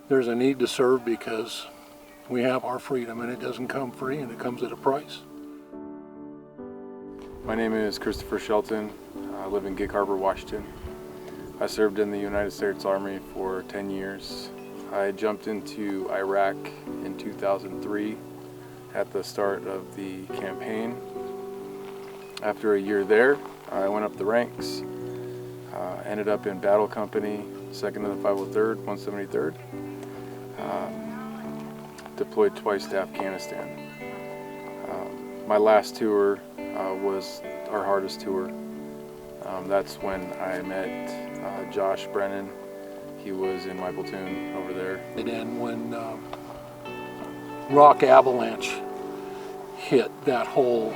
there's a need to serve because we have our freedom, and it doesn't come free, and it comes at a price. My name is Christopher Shelton. I live in Gig Harbor, Washington. I served in the United States Army for 10 years. I jumped into Iraq in 2003 at the start of the campaign. After a year there, I went up the ranks, ended up in Battle Company, 2nd of the 503rd, 173rd. Deployed twice to Afghanistan. My last tour was our hardest tour. That's when I met Josh Brennan. He was in my platoon over there. And when rock avalanche hit, that whole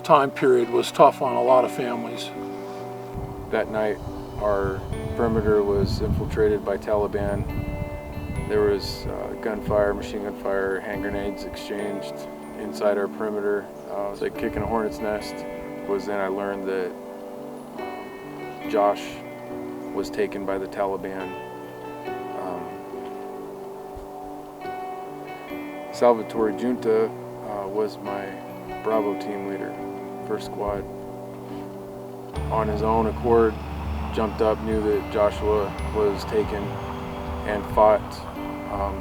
time period was tough on a lot of families. That night, our perimeter was infiltrated by Taliban. There was gunfire, machine gun fire, hand grenades exchanged inside our perimeter. It was like kicking a hornet's nest. Was then I learned that Josh was taken by the Taliban. Salvatore Junta was my Bravo team leader, first squad. On his own accord, jumped up, knew that Joshua was taken, and fought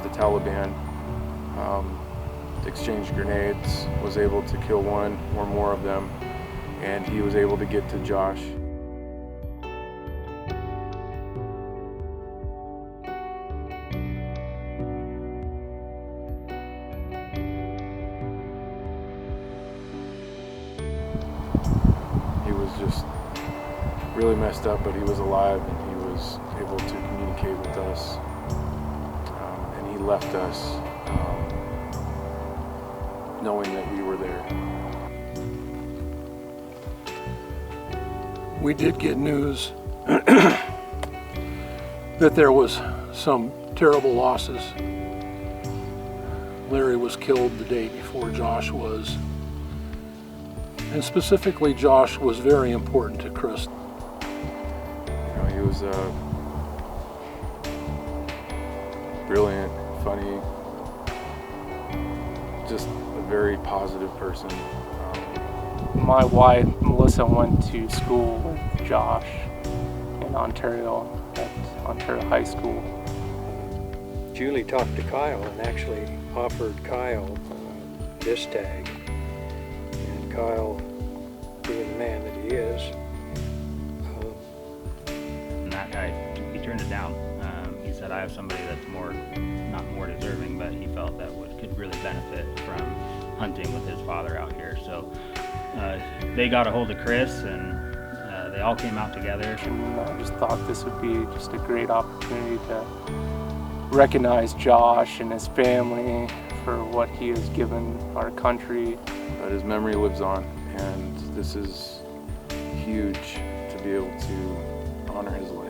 the Taliban, exchanged grenades, was able to kill one or more of them, and he was able to get to Josh. He was just really messed up, but he was alive and he was able to communicate with us. And he left us knowing that we were there. We did get news that there was some terrible losses. Larry was killed the day before Josh was. And specifically, Josh was very important to Chris. He was brilliant, funny, just a very positive person. My wife, Melissa, went to school with Josh in Ontario, at Ontario High School. Julie talked to Kyle and actually offered Kyle this tag. And Kyle, being the man that he is, and that guy, he turned it down. He said, I have somebody that's not more deserving, but he felt that could really benefit from hunting with his father out here. So they got a hold of Chris, and they all came out together. And I just thought this would be just a great opportunity to recognize Josh and his family for what he has given our country. But his memory lives on, and this is huge to be able to honor his life.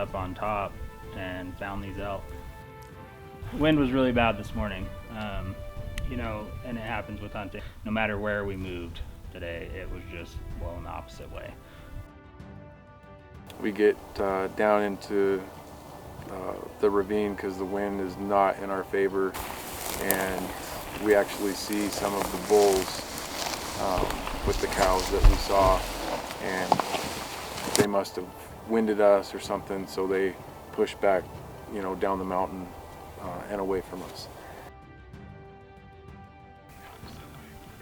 up on top and found these elk. Wind was really bad this morning, you know, and it happens with hunting. No matter where we moved today, it was just blowing the opposite way. We get down into the ravine because the wind is not in our favor, and we actually see some of the bulls with the cows that we saw, and they must have winded us or something, so they pushed back, you know, down the mountain and away from us.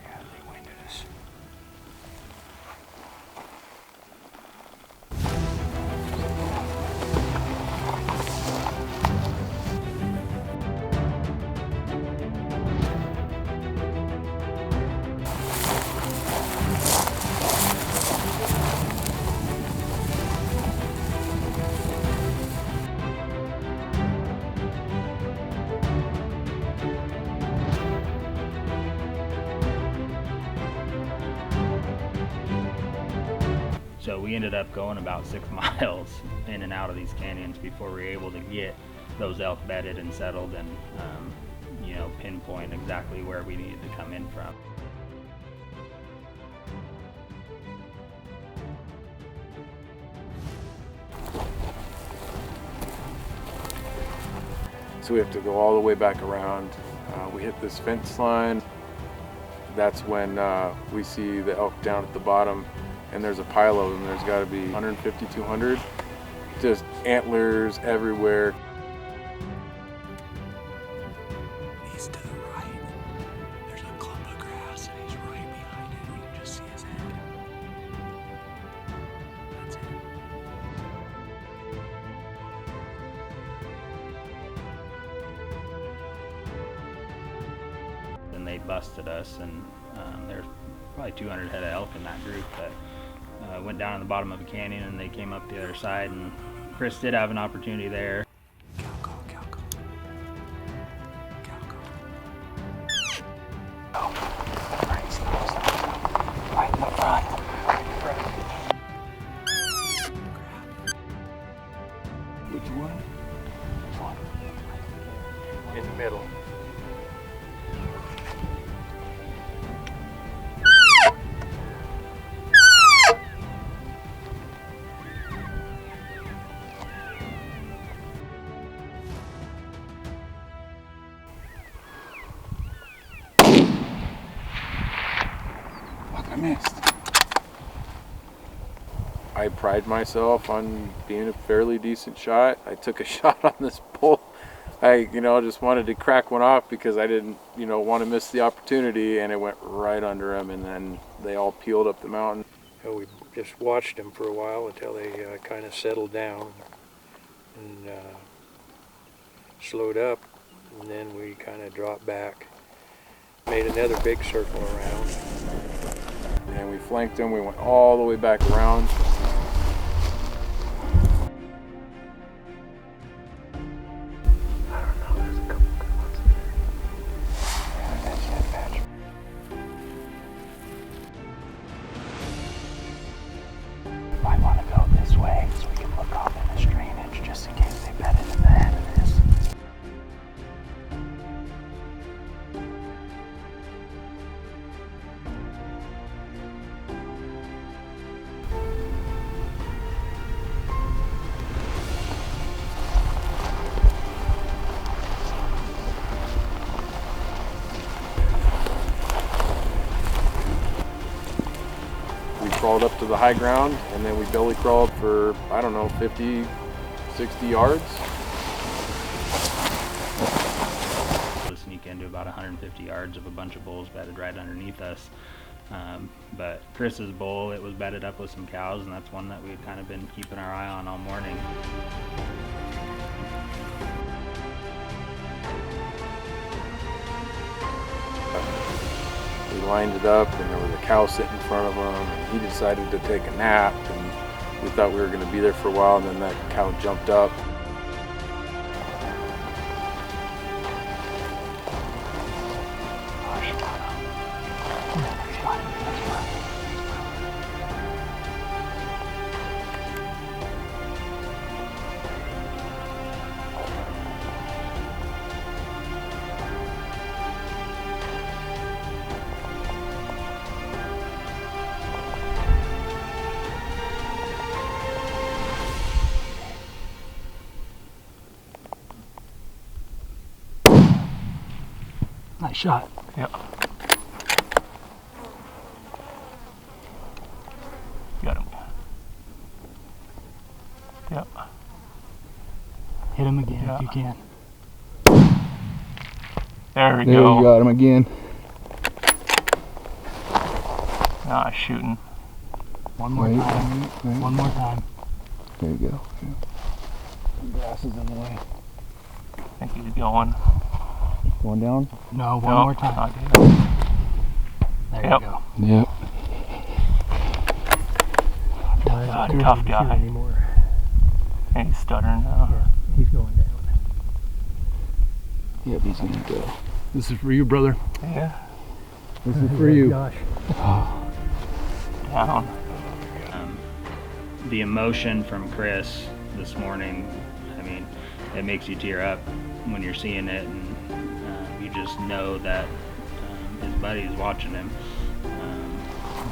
Yeah, they winded us. So we ended up going about 6 miles in and out of these canyons before we were able to get those elk bedded and settled and, you know, pinpoint exactly where we needed to come in from. So we have to go all the way back around. We hit this fence line. That's when we see the elk down at the bottom, and there's a pile of them. There's got to be 150, 200. Just antlers everywhere. He's to the right. There's a clump of grass, and he's right behind it. You can just see his head. That's it. And they busted us, and there's probably 200 head of elk in that group that went down in the bottom of a canyon, and they came up the other side, and Chris did have an opportunity there. Cow call, cow call. Cow call. Oh, right in the front. Which one? In the middle. Fuck, I missed. I pride myself on being a fairly decent shot. I took a shot on this bull. I, you know, just wanted to crack one off because I didn't, you know, want to miss the opportunity, and it went right under him, and then they all peeled up the mountain. So we just watched them for a while until they kind of settled down and slowed up, and then we kind of dropped back, made another big circle around. And we flanked them. We went all the way back around. I don't know, there's a couple good ones in there. Yeah, that's that patch. Might want to go this way so we can look off in this drainage just in case they bedded in the head of this. We crawled up to the high ground, and then we belly crawled for, I don't know, 50, 60 yards. To sneak into about 150 yards of a bunch of bulls bedded right underneath us. But Chris's bull, it was bedded up with some cows, and that's one that we've kind of been keeping our eye on all morning. We lined it up, and there was a cow sitting in front of him, and he decided to take a nap, and we thought we were going to be there for a while, and then that cow jumped up. shot. Yep. Got him. Yep. Hit him again Yeah. if you can. There we There go. you got him again. Ah, shooting. One more Wait, time. wait. One more time. There you go. Grass is in the way. I think he's going. Going down? No, one No, more time. not yet. There Yep. you go. Yep. Tough guy. Anymore. And he's stuttering now. Yeah, he's going down. Yep, he's gonna go. This is for you, brother. Yeah. This is for you. Gosh. Down. The emotion from Chris this morning, I mean, it makes you tear up when you're seeing it, and you just know that his buddy's watching him.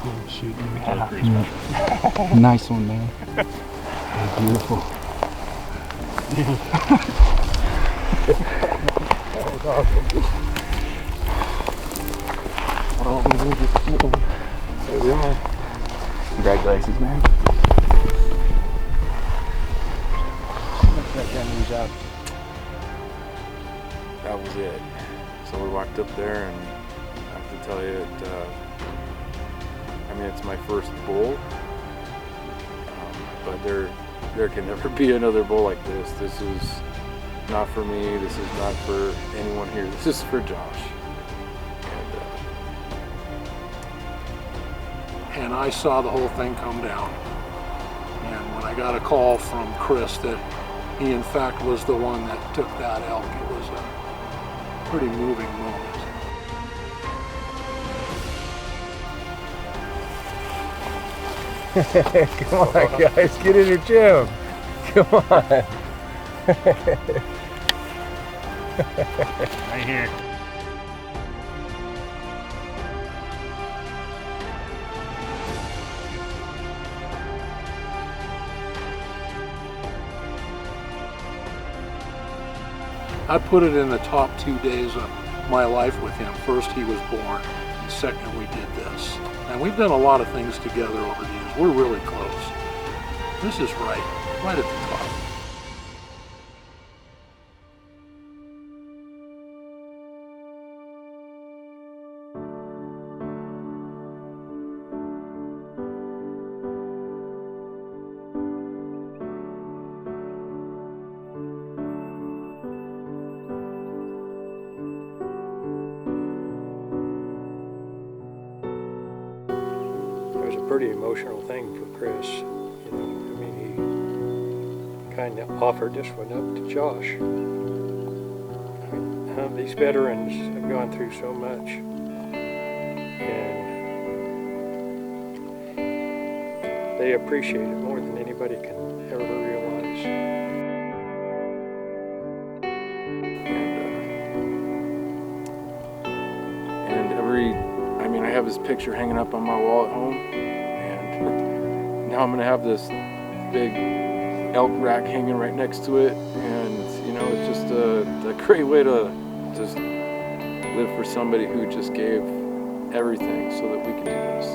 Good shooting. That was pretty special. Nice one, man. Beautiful. There we are. Congratulations, man. That was it. So we walked up there, and I have to tell you, I mean, it's my first bull, but there can never be another bull like this. This is not for me. This is not for anyone here. This is for Josh. And I saw the whole thing come down. And when I got a call from Chris that he in fact was the one that took that elk, it was a pretty moving moment. Come on, guys. Get in your gym. Come on. Right here. I put it in the top 2 days of my life with him. First he was born, and second we did this. And we've done a lot of things together over the years. We're really close. This is right at the top. It was a pretty emotional thing for Chris. You know, I mean, he kind of offered this one up to Josh. I mean, these veterans have gone through so much, and they appreciate it more than anybody can ever realize. I mean, I have his picture hanging up on my wall at home, and now I'm gonna have this big elk rack hanging right next to it, and you know, it's just a great way to just live for somebody who just gave everything so that we could do this.